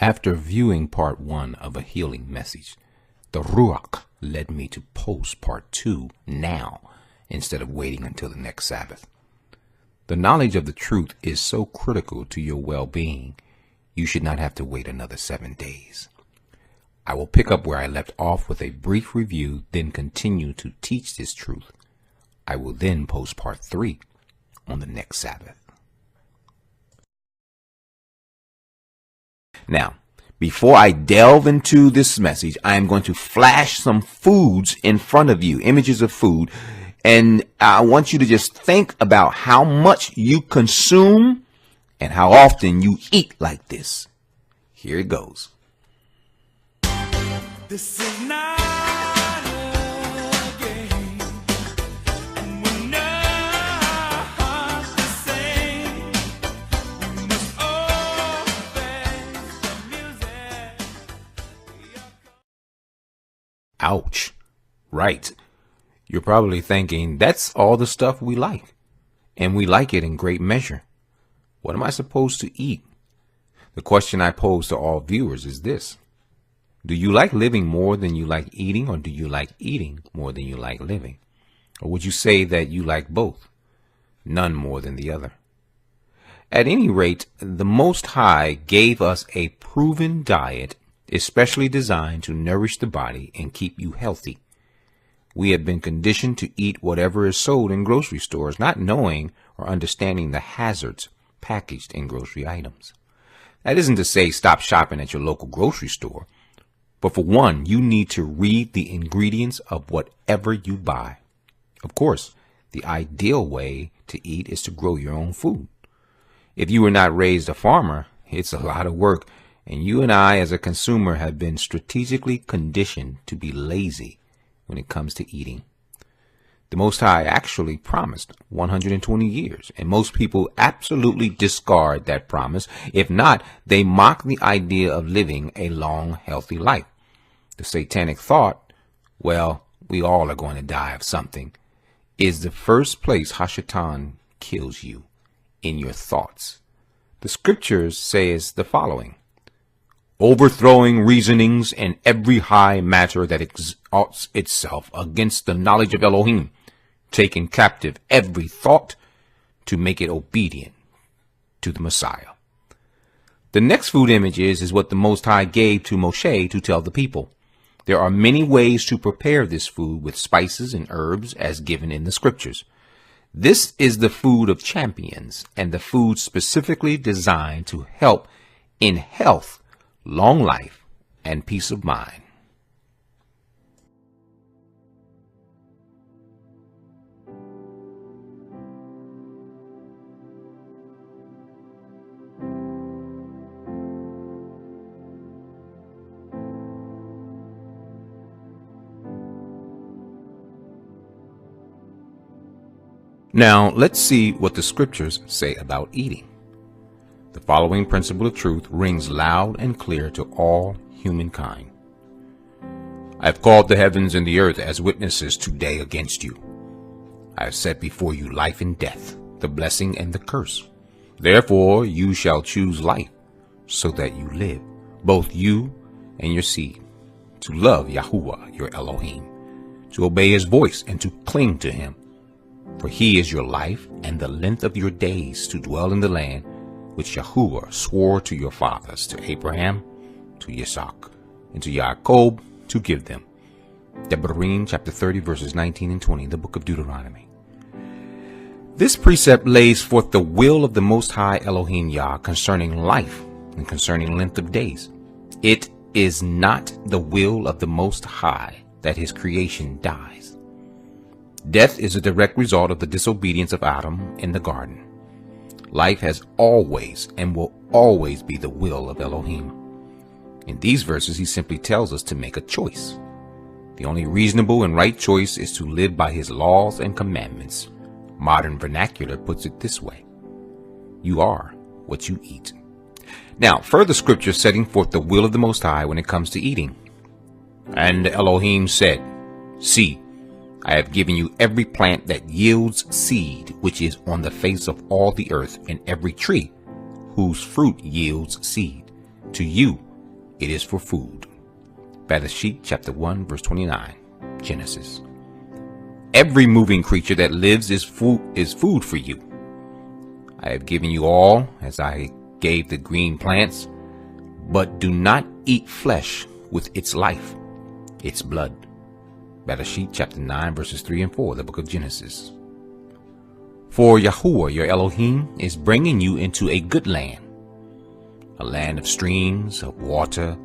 After viewing part 1 of a healing message, the Ruach led me to post part 2 now instead of waiting until the next Sabbath. The knowledge of the truth is so critical to your well-being, you should not have to wait another 7 days. I will pick up where I left off with a brief review, then continue to teach this truth. I will then post part 3 on the next Sabbath. Now, before I delve into this message, I am going to flash some foods in front of you, images of food, and I want you to just think about how much you consume and how often you eat like this. Here it goes. This is not a game, and we're not the same. We must all face the music. Ouch. Right. You're probably thinking, that's all the stuff we like, and we like it in great measure. What am I supposed to eat? The question I pose to all viewers is this. Do you like living more than you like eating, or do you like eating more than you like living? Or would you say that you like both? None more than the other. At any rate, the Most High gave us a proven diet, especially designed to nourish the body and keep you healthy. We have been conditioned to eat whatever is sold in grocery stores, not knowing or understanding the hazards packaged in grocery items. That isn't to say stop shopping at your local grocery store. But for one, you need to read the ingredients of whatever you buy. Of course, the ideal way to eat is to grow your own food. If you were not raised a farmer, it's a lot of work, and you and I as a consumer have been strategically conditioned to be lazy when it comes to eating. The Most High actually promised 120 years, and most people absolutely discard that promise. If not, they mock the idea of living a long, healthy life. The satanic thought, well, we all are going to die of something, is the first place Hashatan kills you, in your thoughts. The scriptures says the following: overthrowing reasonings and every high matter that exalts itself against the knowledge of Elohim, taking captive every thought to make it obedient to the Messiah. The next food image is what the Most High gave to Moshe to tell the people. There are many ways to prepare this food with spices and herbs as given in the scriptures. This is the food of champions and the food specifically designed to help in health, long life, and peace of mind. Now, let's see what the scriptures say about eating. The following principle of truth rings loud and clear to all humankind. I have called the heavens and the earth as witnesses today against you. I have set before you life and death, the blessing and the curse. Therefore you shall choose life, so that you live, both you and your seed, to love Yahuwah your Elohim, to obey his voice and to cling to him. For he is your life and the length of your days to dwell in the land which Yahuwah swore to your fathers, to Abraham, to Isaac, and to Jacob, to give them. Devarim chapter 30 verses 19 and 20, the book of Deuteronomy. This precept lays forth the will of the Most High Elohim Yah concerning life and concerning length of days. It is not the will of the Most High that his creation dies. Death is a direct result of the disobedience of Adam in the garden. Life has always and will always be the will of Elohim. In these verses, he simply tells us to make a choice. The only reasonable and right choice is to live by his laws and commandments. Modern vernacular puts it this way: you are what you eat. Now, further scripture setting forth the will of the Most High when it comes to eating. And Elohim said, see, I have given you every plant that yields seed, which is on the face of all the earth, and every tree whose fruit yields seed. To you it is for food. Bereshit chapter 1 verse 29, Genesis. Every moving creature that lives is food for you. I have given you all as I gave the green plants, but do not eat flesh with its life, its blood. Bereshit chapter 9 verses 3 and 4, the book of Genesis. For Yahuwah your Elohim is bringing you into a good land, a land of streams, of water,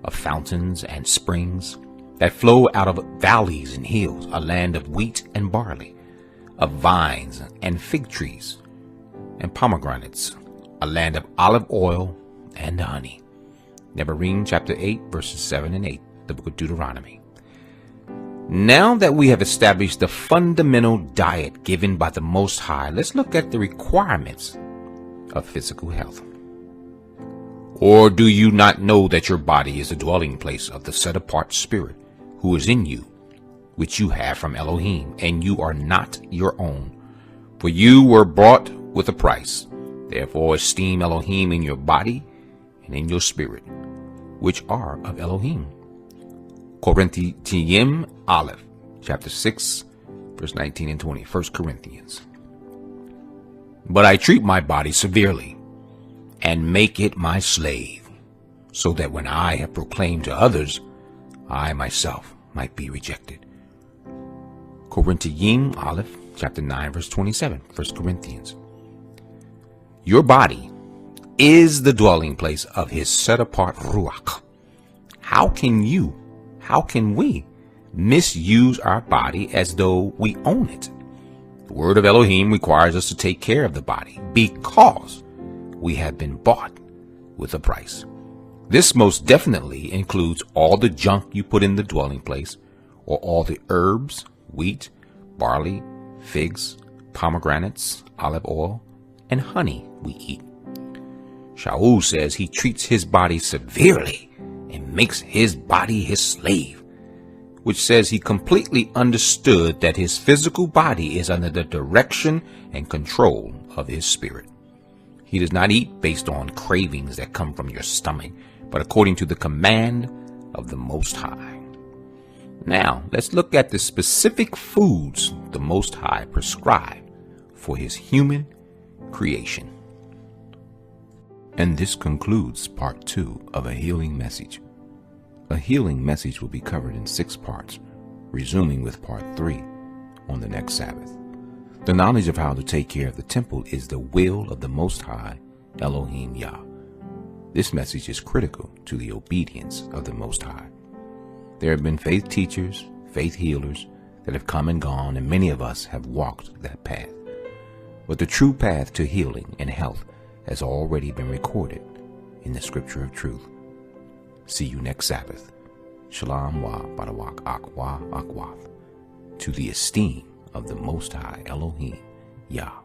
of fountains and springs that flow out of valleys and hills, a land of wheat and barley, of vines and fig trees and pomegranates, a land of olive oil and honey. Nevi'im chapter 8 verses 7 and 8, the book of Deuteronomy. Now that we have established the fundamental diet given by the Most High, let's look at the requirements of physical health. Or do you not know that your body is a dwelling place of the set-apart Spirit who is in you, which you have from Elohim, and you are not your own? For you were bought with a price. Therefore esteem Elohim in your body and in your spirit, which are of Elohim. Corinthians Aleph, chapter 6, verse 19 and 20, 1 Corinthians. But I treat my body severely and make it my slave, so that when I have proclaimed to others, I myself might be rejected. Corinthians Aleph, chapter 9, verse 27, 1 Corinthians. Your body is the dwelling place of his set-apart Ruach. How can we misuse our body as though we own it? The word of Elohim requires us to take care of the body because we have been bought with a price. This most definitely includes all the junk you put in the dwelling place, or all the herbs, wheat, barley, figs, pomegranates, olive oil, and honey we eat. Shaul says he treats his body severely and makes his body his slave, which says he completely understood that his physical body is under the direction and control of his spirit. He does not eat based on cravings that come from your stomach, but according to the command of the Most High. Now, let's look at the specific foods the Most High prescribed for his human creation. And this concludes part 2 of a healing message. A healing message will be covered in 6 parts, resuming with part 3 on the next Sabbath. The knowledge of how to take care of the temple is the will of the Most High, Elohim Yah. This message is critical to the obedience of the Most High. There have been faith teachers, faith healers that have come and gone, and many of us have walked that path. But the true path to healing and health has already been recorded in the Scripture of Truth. See you next Sabbath. Shalom wa barawak akwa akwath, to the esteem of the Most High Elohim Yah.